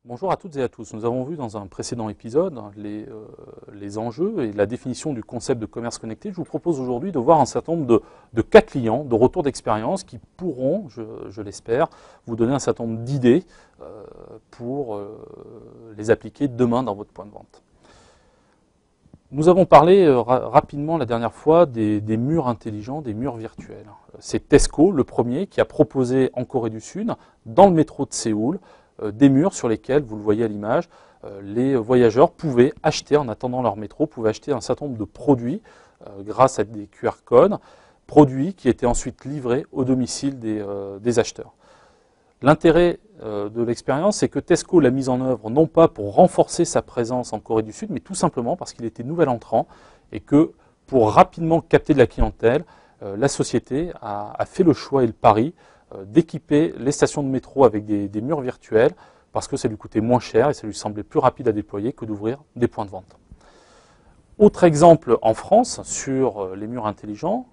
Bonjour à toutes et à tous. Nous avons vu dans un précédent épisode les enjeux et la définition du concept de commerce connecté. Je vous propose aujourd'hui de voir un certain nombre de cas clients, de retours d'expérience qui pourront, je l'espère, vous donner un certain nombre d'idées pour les appliquer demain dans votre point de vente. Nous avons parlé rapidement la dernière fois des murs intelligents, des murs virtuels. C'est Tesco, le premier, qui a proposé en Corée du Sud, dans le métro de Séoul, des murs sur lesquels, vous le voyez à l'image, les voyageurs pouvaient acheter, en attendant leur métro, pouvaient acheter un certain nombre de produits grâce à des QR codes, produits qui étaient ensuite livrés au domicile des acheteurs. L'intérêt de l'expérience, c'est que Tesco l'a mise en œuvre non pas pour renforcer sa présence en Corée du Sud, mais tout simplement parce qu'il était nouvel entrant et que pour rapidement capter de la clientèle, la société a fait le choix et le pari d'équiper les stations de métro avec des murs virtuels parce que ça lui coûtait moins cher et ça lui semblait plus rapide à déployer que d'ouvrir des points de vente. Autre exemple en France sur les murs intelligents,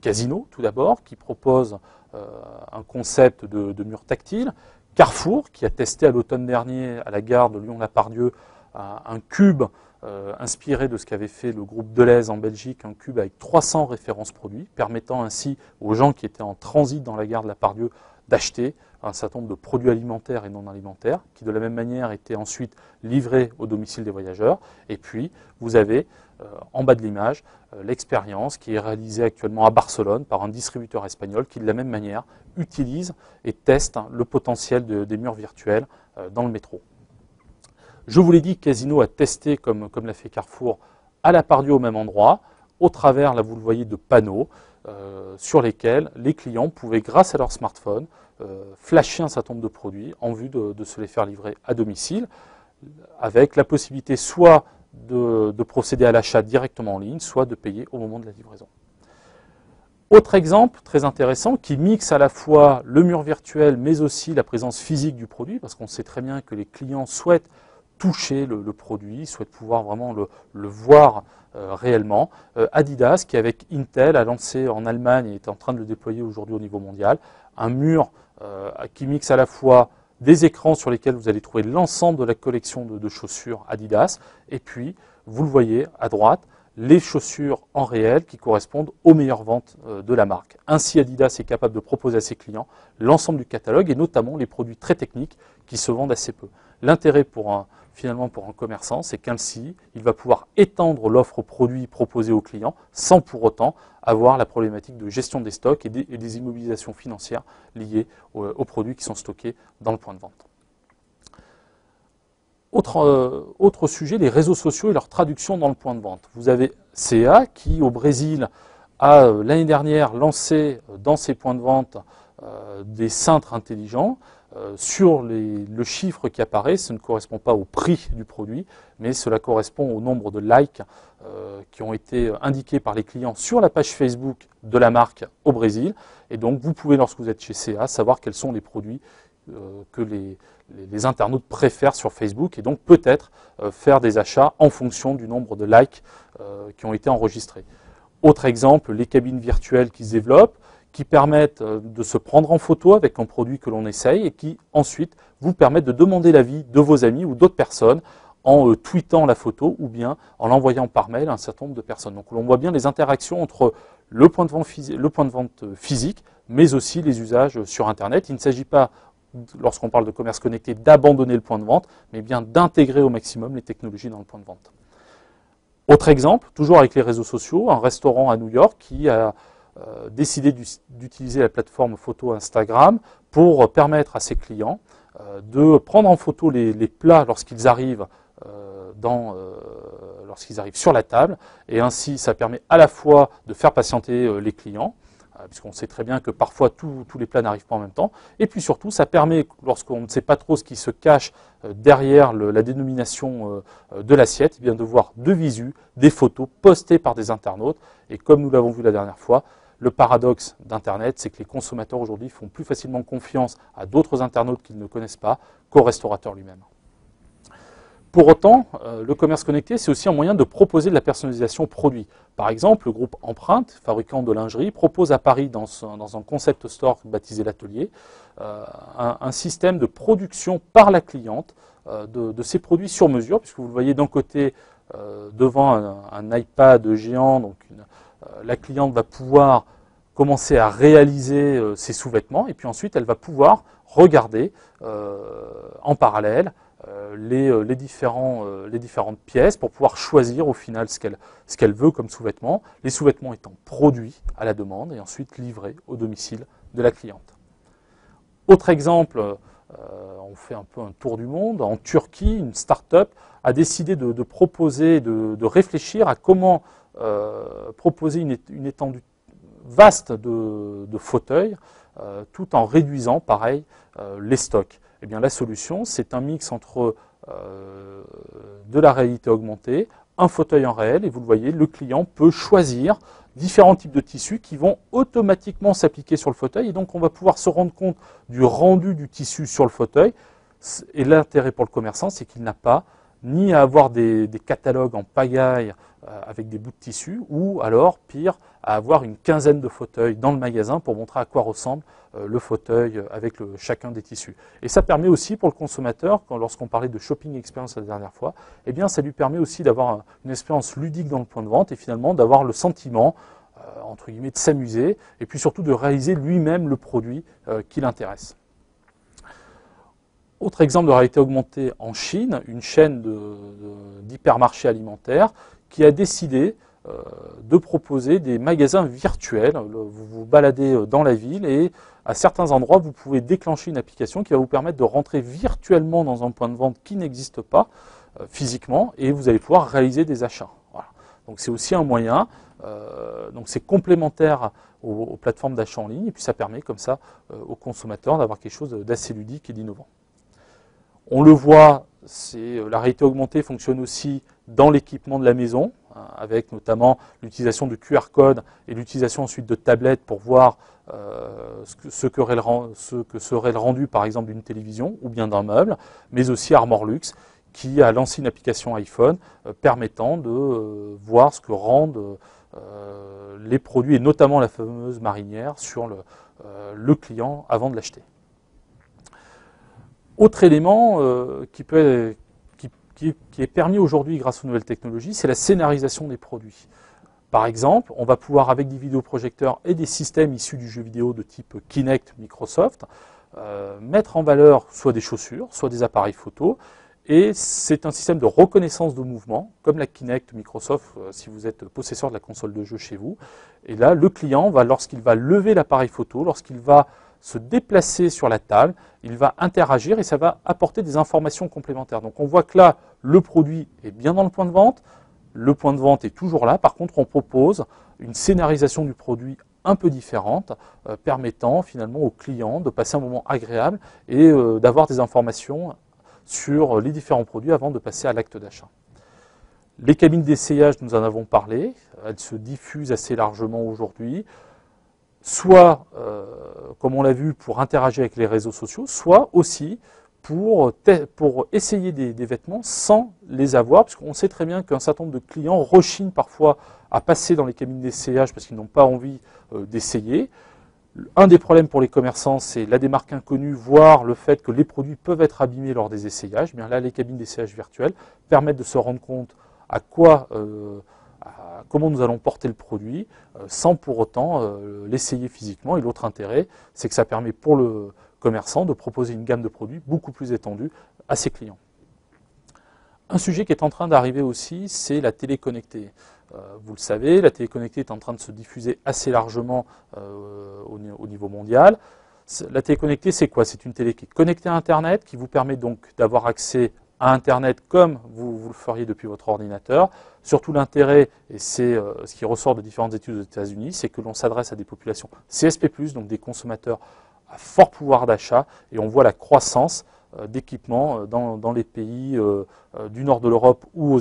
Casino tout d'abord, qui propose un concept de mur tactile. Carrefour, qui a testé à l'automne dernier à la gare de Lyon-la-Part-Dieu un cube inspiré de ce qu'avait fait le groupe Deleuze en Belgique, un cube avec 300 références produits, permettant ainsi aux gens qui étaient en transit dans la gare de la Part-Dieu d'acheter un certain nombre de produits alimentaires et non alimentaires, qui de la même manière étaient ensuite livrés au domicile des voyageurs. Et puis, vous avez en bas de l'image l'expérience qui est réalisée actuellement à Barcelone par un distributeur espagnol qui de la même manière utilise et teste le potentiel des murs virtuels dans le métro. Je vous l'ai dit, Casino a testé, comme l'a fait Carrefour, à la Part-Dieu au même endroit, au travers, là vous le voyez, de panneaux sur lesquels les clients pouvaient, grâce à leur smartphone, flasher un certain nombre de produits en vue de se les faire livrer à domicile, avec la possibilité soit de procéder à l'achat directement en ligne, soit de payer au moment de la livraison. Autre exemple très intéressant qui mixe à la fois le mur virtuel mais aussi la présence physique du produit, parce qu'on sait très bien que les clients souhaitent toucher le produit, souhaitent pouvoir vraiment le voir réellement. Adidas, qui avec Intel a lancé en Allemagne et est en train de le déployer aujourd'hui au niveau mondial, un mur qui mixe à la fois des écrans sur lesquels vous allez trouver l'ensemble de la collection de chaussures Adidas, et puis, vous le voyez à droite, les chaussures en réel qui correspondent aux meilleures ventes de la marque. Ainsi, Adidas est capable de proposer à ses clients l'ensemble du catalogue et notamment les produits très techniques qui se vendent assez peu. L'intérêt finalement pour un commerçant, c'est qu'ainsi, il va pouvoir étendre l'offre produits proposés aux clients sans pour autant avoir la problématique de gestion des stocks et des immobilisations financières liées aux produits qui sont stockés dans le point de vente. Autre sujet, les réseaux sociaux et leur traduction dans le point de vente. Vous avez CA qui, au Brésil, a l'année dernière lancé dans ses points de vente des cintres intelligents. Sur le chiffre qui apparaît, ce ne correspond pas au prix du produit, mais cela correspond au nombre de likes qui ont été indiqués par les clients sur la page Facebook de la marque au Brésil. Et donc, vous pouvez, lorsque vous êtes chez CA, savoir quels sont les produits que les internautes préfèrent sur Facebook et donc peut-être faire des achats en fonction du nombre de likes qui ont été enregistrés. Autre exemple, les cabines virtuelles qui se développent, qui permettent de se prendre en photo avec un produit que l'on essaye et qui ensuite vous permettent de demander l'avis de vos amis ou d'autres personnes en tweetant la photo ou bien en l'envoyant par mail à un certain nombre de personnes. Donc on voit bien les interactions entre le point de vente physique mais aussi les usages sur Internet. Il ne s'agit pas, lorsqu'on parle de commerce connecté, d'abandonner le point de vente, mais bien d'intégrer au maximum les technologies dans le point de vente. Autre exemple, toujours avec les réseaux sociaux, un restaurant à New York qui a décidé d'utiliser la plateforme photo Instagram pour permettre à ses clients de prendre en photo les plats lorsqu'ils arrivent sur la table, et ainsi ça permet à la fois de faire patienter les clients, puisqu'on sait très bien que parfois tous les plats n'arrivent pas en même temps. Et puis surtout, ça permet, lorsqu'on ne sait pas trop ce qui se cache derrière la dénomination de l'assiette, eh bien de voir de visu des photos postées par des internautes. Et comme nous l'avons vu la dernière fois, le paradoxe d'Internet, c'est que les consommateurs aujourd'hui font plus facilement confiance à d'autres internautes qu'ils ne connaissent pas qu'au restaurateur lui-même. Pour autant, le commerce connecté, c'est aussi un moyen de proposer de la personnalisation produit. Par exemple, le groupe Empreinte, fabricant de lingerie, propose à Paris, dans un concept store baptisé l'Atelier, un système de production par la cliente de ces produits sur mesure, puisque vous le voyez d'un côté devant un iPad géant, donc la cliente va pouvoir commencer à réaliser ses sous-vêtements, et puis ensuite elle va pouvoir regarder en parallèle les différentes pièces pour pouvoir choisir au final ce qu'elle veut comme sous-vêtements, les sous-vêtements étant produits à la demande et ensuite livrés au domicile de la cliente. Autre exemple, on fait un peu un tour du monde. En Turquie, une start-up a décidé de proposer, de réfléchir à comment proposer une étendue vaste de fauteuils, tout en réduisant, pareil, les stocks. Eh bien, la solution, c'est un mix entre de la réalité augmentée, un fauteuil en réel, et vous le voyez, le client peut choisir différents types de tissus qui vont automatiquement s'appliquer sur le fauteuil, et donc on va pouvoir se rendre compte du rendu du tissu sur le fauteuil. Et l'intérêt pour le commerçant, c'est qu'il n'a pas ni à avoir des catalogues en pagaille avec des bouts de tissu, ou alors, pire, à avoir une quinzaine de fauteuils dans le magasin pour montrer à quoi ressemble le fauteuil avec chacun des tissus. Et ça permet aussi pour le consommateur, lorsqu'on parlait de shopping experience la dernière fois, eh bien ça lui permet aussi d'avoir une expérience ludique dans le point de vente et finalement d'avoir le sentiment, entre guillemets, de s'amuser et puis surtout de réaliser lui-même le produit qui l'intéresse. Autre exemple de réalité augmentée en Chine, une chaîne d'hypermarchés alimentaires qui a décidé de proposer des magasins virtuels. Vous vous baladez dans la ville et à certains endroits, vous pouvez déclencher une application qui va vous permettre de rentrer virtuellement dans un point de vente qui n'existe pas physiquement et vous allez pouvoir réaliser des achats. Voilà. Donc c'est aussi un moyen, donc c'est complémentaire aux plateformes d'achat en ligne et puis ça permet comme ça aux consommateurs d'avoir quelque chose d'assez ludique et d'innovant. On le voit, la réalité augmentée fonctionne aussi dans l'équipement de la maison, avec notamment l'utilisation de QR code et l'utilisation ensuite de tablettes pour voir ce que serait le rendu par exemple d'une télévision ou bien d'un meuble, mais aussi Armorlux qui a lancé une application iPhone permettant de voir ce que rendent les produits et notamment la fameuse marinière sur le client avant de l'acheter. Autre élément qui est permis aujourd'hui grâce aux nouvelles technologies, c'est la scénarisation des produits. Par exemple, on va pouvoir, avec des vidéoprojecteurs et des systèmes issus du jeu vidéo de type Kinect Microsoft, mettre en valeur soit des chaussures, soit des appareils photo. Et c'est un système de reconnaissance de mouvement, comme la Kinect Microsoft, si vous êtes possesseur de la console de jeu chez vous. Et là, le client, lorsqu'il va lever l'appareil photo, lorsqu'il va se déplacer sur la table, il va interagir et ça va apporter des informations complémentaires. Donc on voit que là, le produit est bien dans le point de vente, le point de vente est toujours là. Par contre, on propose une scénarisation du produit un peu différente, permettant finalement au client de passer un moment agréable et d'avoir des informations sur les différents produits avant de passer à l'acte d'achat. Les cabines d'essayage, nous en avons parlé, elles se diffusent assez largement aujourd'hui, soit, comme on l'a vu, pour interagir avec les réseaux sociaux, soit aussi pour essayer des vêtements sans les avoir, parce qu'on sait très bien qu'un certain nombre de clients rechignent parfois à passer dans les cabines d'essayage parce qu'ils n'ont pas envie d'essayer. Un des problèmes pour les commerçants, c'est la démarque inconnue, voire le fait que les produits peuvent être abîmés lors des essayages. Eh bien là, les cabines d'essayage virtuelles permettent de se rendre compte comment nous allons porter le produit sans pour autant l'essayer physiquement. Et l'autre intérêt, c'est que ça permet pour le commerçant de proposer une gamme de produits beaucoup plus étendue à ses clients. Un sujet qui est en train d'arriver aussi, c'est la télé connectée. Vous le savez, la télé connectée est en train de se diffuser assez largement au niveau mondial. La télé connectée, c'est quoi? C'est une télé qui est connectée à Internet, qui vous permet donc d'avoir accès à Internet comme vous le feriez depuis votre ordinateur. Surtout l'intérêt, et c'est ce qui ressort de différentes études aux États-Unis, c'est que l'on s'adresse à des populations CSP+, donc des consommateurs à fort pouvoir d'achat, et on voit la croissance d'équipements dans les pays du nord de l'Europe ou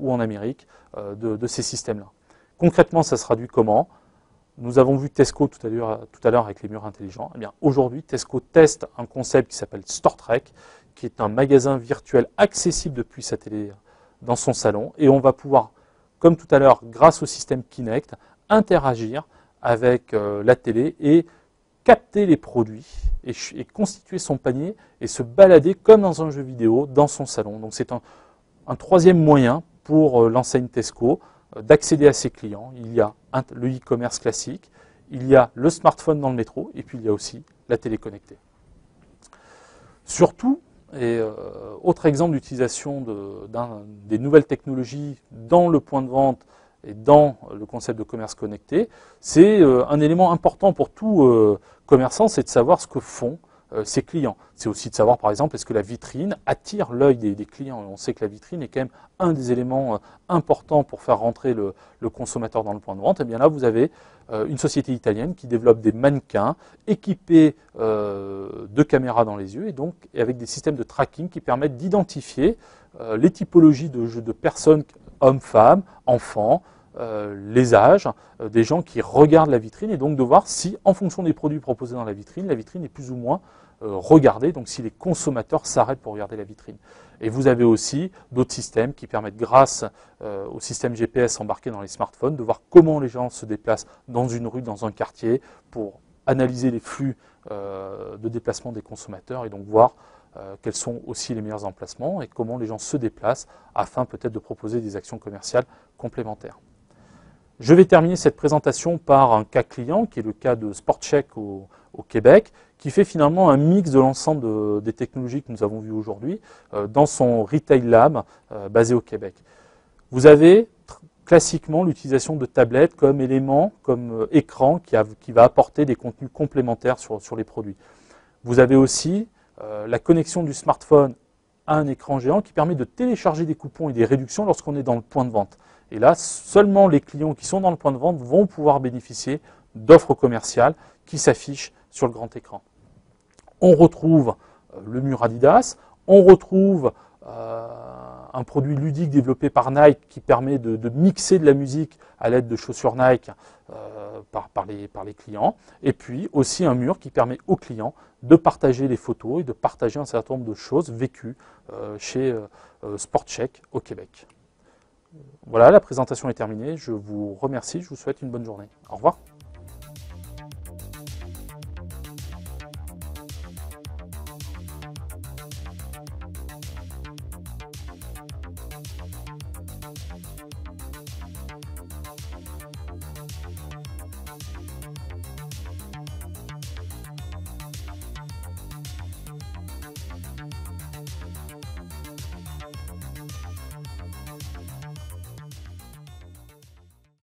en Amérique de ces systèmes-là. Concrètement, ça se traduit comment? Nous avons vu Tesco tout à l'heure avec les murs intelligents. Eh bien, aujourd'hui, Tesco teste un concept qui s'appelle StoreTrek, qui est un magasin virtuel accessible depuis sa télé dans son salon. Et on va pouvoir, comme tout à l'heure, grâce au système Kinect, interagir avec la télé et capter les produits et constituer son panier et se balader comme dans un jeu vidéo dans son salon. Donc c'est un troisième moyen pour l'enseigne Tesco d'accéder à ses clients. Il y a le e-commerce classique, il y a le smartphone dans le métro et puis il y a aussi la télé connectée. Surtout, et autre exemple d'utilisation des nouvelles technologies dans le point de vente et dans le concept de commerce connecté, c'est un élément important pour tout commerçant, c'est de savoir ce que font ses clients. C'est aussi de savoir, par exemple, est-ce que la vitrine attire l'œil des clients. Et on sait que la vitrine est quand même un des éléments importants pour faire rentrer le consommateur dans le point de vente. Et bien là, vous avez une société italienne qui développe des mannequins équipés de caméras dans les yeux et avec des systèmes de tracking qui permettent d'identifier les typologies de personnes, hommes, femmes, enfants, les âges, des gens qui regardent la vitrine et donc de voir si, en fonction des produits proposés dans la vitrine est plus ou moins regardée, donc si les consommateurs s'arrêtent pour regarder la vitrine. Et vous avez aussi d'autres systèmes qui permettent, grâce au système GPS embarqué dans les smartphones, de voir comment les gens se déplacent dans une rue, dans un quartier, pour analyser les flux de déplacement des consommateurs et donc voir quels sont aussi les meilleurs emplacements et comment les gens se déplacent afin peut-être de proposer des actions commerciales complémentaires. Je vais terminer cette présentation par un cas client qui est le cas de SportCheck au Québec, qui fait finalement un mix de l'ensemble des technologies que nous avons vues aujourd'hui dans son Retail Lab basé au Québec. Vous avez classiquement l'utilisation de tablettes comme élément, comme écran qui va apporter des contenus complémentaires sur les produits. Vous avez aussi la connexion du smartphone à un écran géant qui permet de télécharger des coupons et des réductions lorsqu'on est dans le point de vente. Et là, seulement les clients qui sont dans le point de vente vont pouvoir bénéficier d'offres commerciales qui s'affichent sur le grand écran. On retrouve le mur Adidas, on retrouve un produit ludique développé par Nike qui permet de mixer de la musique à l'aide de chaussures Nike par les clients. Et puis aussi un mur qui permet aux clients de partager les photos et de partager un certain nombre de choses vécues chez SportCheck au Québec. Voilà, la présentation est terminée. Je vous remercie, je vous souhaite une bonne journée. Au revoir.